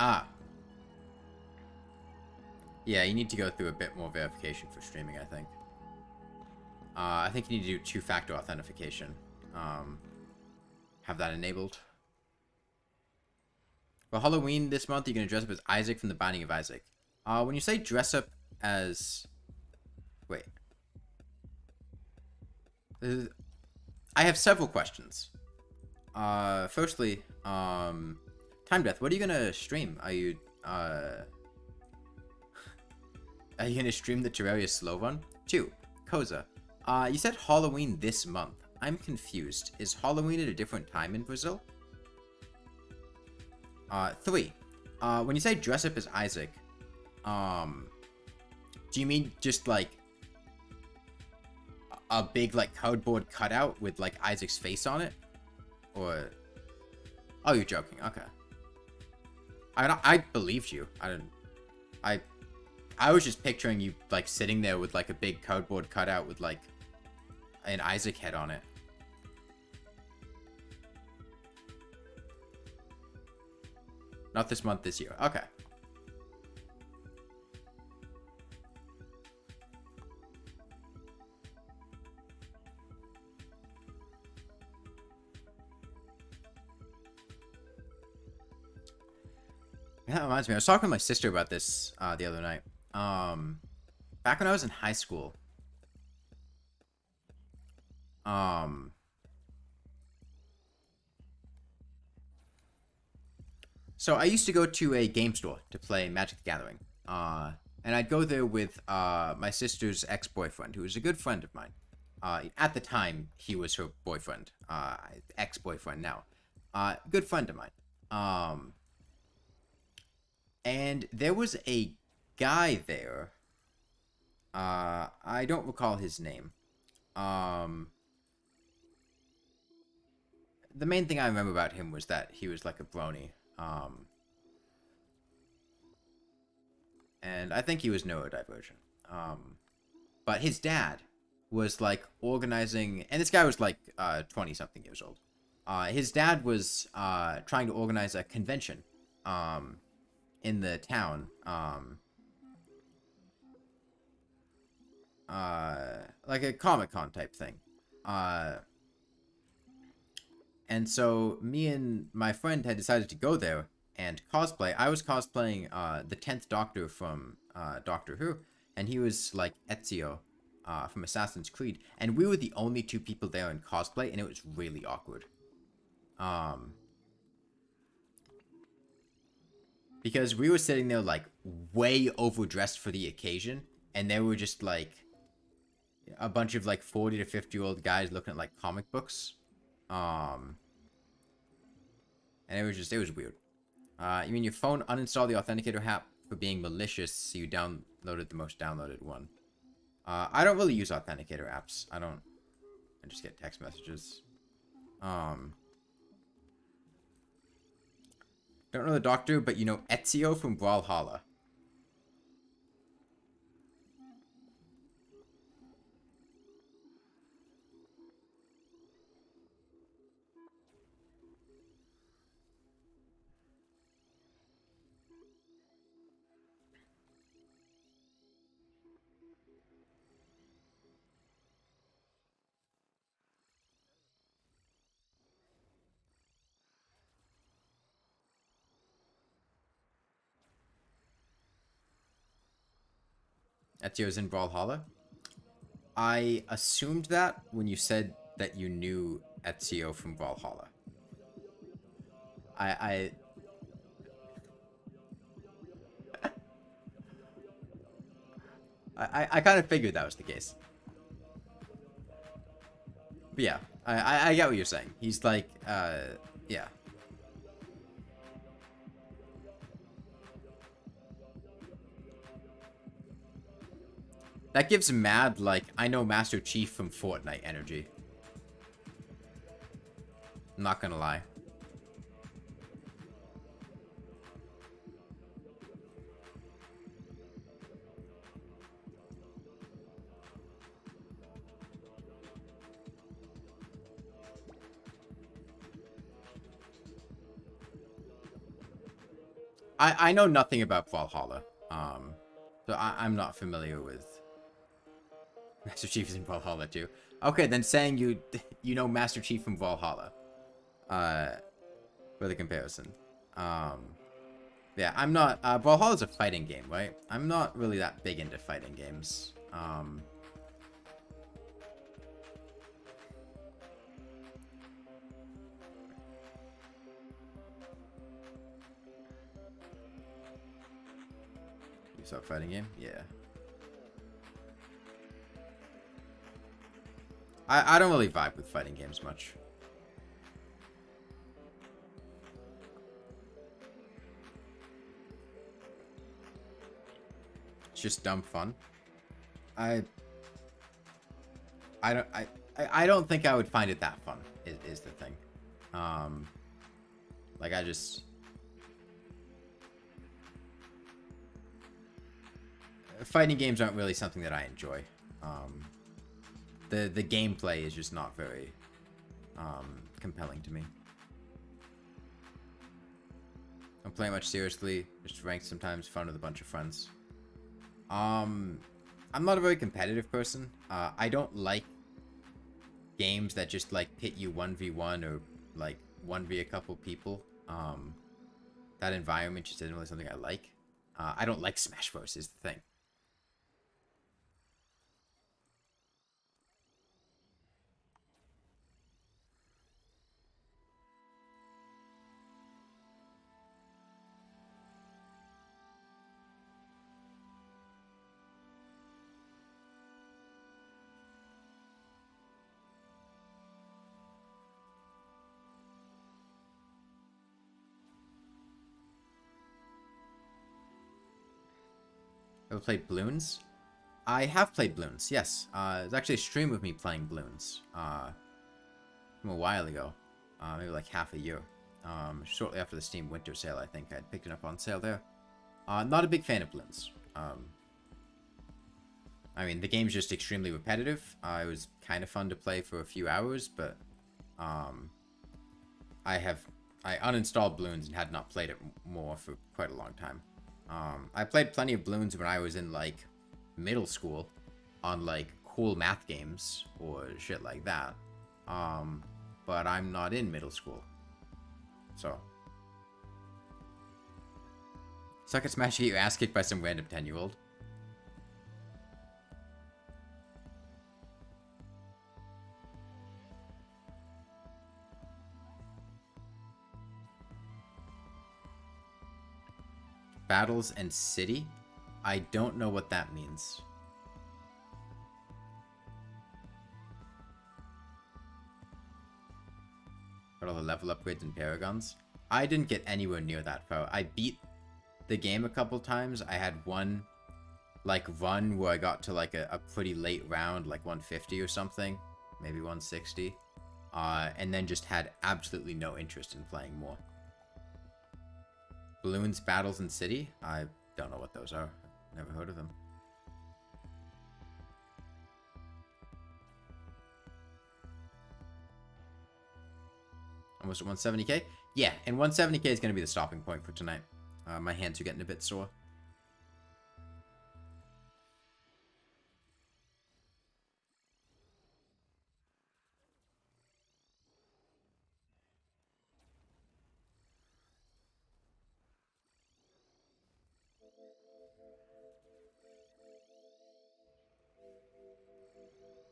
Ah. Yeah, you need to go through a bit more verification for streaming, I think. I think you need to do two-factor authentication. Have that enabled. For Halloween this month, you're going to dress up as Isaac from The Binding of Isaac. When you say dress up as... Wait. I have several questions. Firstly, Time Death, what are you gonna stream? Are you gonna stream the Terraria slow run? 2. Koza, you said Halloween this month. I'm confused. Is Halloween at a different time in Brazil? 3. When you say dress up as Isaac, do you mean just like a big, like, cardboard cutout with, like, Isaac's face on it? Or... Oh, you're joking. Okay. I believed you. I was just picturing you, like, sitting there with, like, a big cardboard cutout with, like, an Isaac head on it. Not this month, this year. Okay. That reminds me, I was talking to my sister about this the other night. Back when I was in high school, So I used to go to a game store to play Magic the Gathering. And I'd go there with my sister's ex-boyfriend, who was a good friend of mine. At the time, he was her boyfriend, ex-boyfriend now. Good friend of mine. And there was a guy there. I don't recall his name. The main thing I remember about him was that he was like a brony. And I think he was neurodivergent. But his dad was like organizing, and this guy was like 20 something years old. His dad was trying to organize a convention in the town. Like a Comic-Con type thing. And so me and my friend had decided to go there and cosplay. I was cosplaying the 10th Doctor from Doctor Who, and he was like Ezio from Assassin's Creed. And we were the only two people there in cosplay, and it was really awkward. Because we were sitting there like way overdressed for the occasion, and there were just like a bunch of like 40 to 50-year-old guys looking at like comic books. And it was weird. You mean your phone uninstalled the Authenticator app for being malicious, so you downloaded the most downloaded one. I don't really use Authenticator apps. I just get text messages. Don't know the Doctor, but you know Ezio from Brawlhalla. Ezio's in Brawlhalla. I assumed that when you said that you knew Ezio from Brawlhalla. I kind of figured that was the case. But yeah, I get what you're saying. He's like, yeah. That gives mad, like, I know Master Chief from Fortnite energy. I'm not gonna lie. I know nothing about Valhalla. So I'm not familiar with Master Chief is in Valhalla too. Okay, then saying you know Master Chief from Valhalla. For the comparison. Yeah, I'm not Valhalla's a fighting game, right? I'm not really that big into fighting games. You saw a fighting game? Yeah. I don't really vibe with fighting games much. It's just dumb fun. I don't think I would find it that fun, is the thing. Like fighting games aren't really something that I enjoy. The gameplay is just not very compelling to me. Don't play much seriously, just ranked sometimes, fun with a bunch of friends. I'm not a very competitive person. I don't like games that just like pit you 1v1 or like 1v a couple people. That environment just isn't really something I like. I don't like Smash Bros. Is the thing. Ever played Bloons? I have played Bloons, yes. There's actually a stream of me playing Bloons. From a while ago. Maybe like half a year. Shortly after the Steam Winter Sale, I think. I'd picked it up on sale there. Not a big fan of Bloons. I mean, the game's just extremely repetitive. It was kind of fun to play for a few hours, but I uninstalled Bloons and had not played it more for quite a long time. I played plenty of Bloons when I was in, like, middle school on, like, cool math games or shit like that. But I'm not in middle school. So. Suck at Smash, you get your ass kicked by some random 10-year-old. Battles and City? I don't know what that means. Got all the level upgrades and paragons. I didn't get anywhere near that far. I beat the game a couple times. I had one, like, run where I got to, like, a pretty late round, like 150 or something. Maybe 160. And then just had absolutely no interest in playing more. Balloons, Battles, and City? I don't know what those are. Never heard of them. Almost at 170k? Yeah, and 170k is going to be the stopping point for tonight. My hands are getting a bit sore.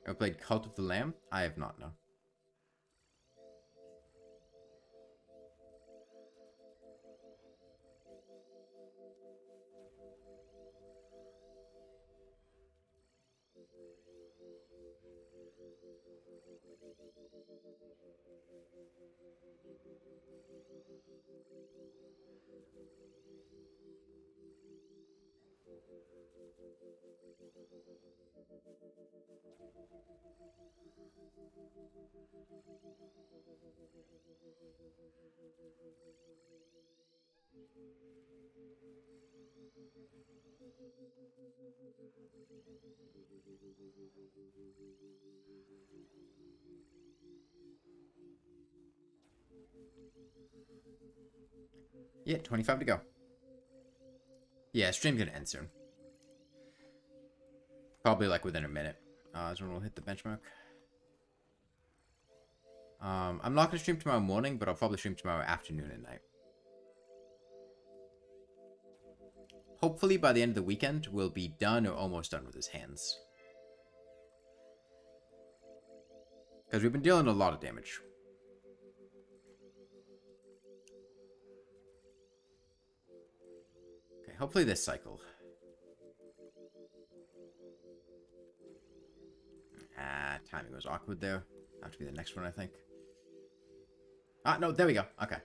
Ever played Cult of the Lamb? I have not, no. Yeah, 25 to go. Yeah, stream's gonna end soon. Probably like within a minute. Is when we'll hit the benchmark. I'm not gonna stream tomorrow morning, but I'll probably stream tomorrow afternoon and night. Hopefully by the end of the weekend, we'll be done or almost done with his hands. Because we've been dealing a lot of damage. Okay, hopefully this cycle. Timing was awkward there. Have to be the next one, I think. No, there we go. Okay.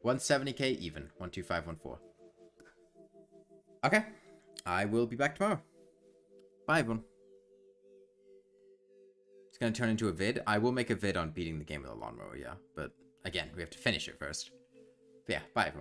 170k even. 12514. Okay. I will be back tomorrow. Bye, everyone. It's going to turn into a vid. I will make a vid on beating the game with a lawnmower, yeah. But, again, we have to finish it first. But yeah, bye, everyone.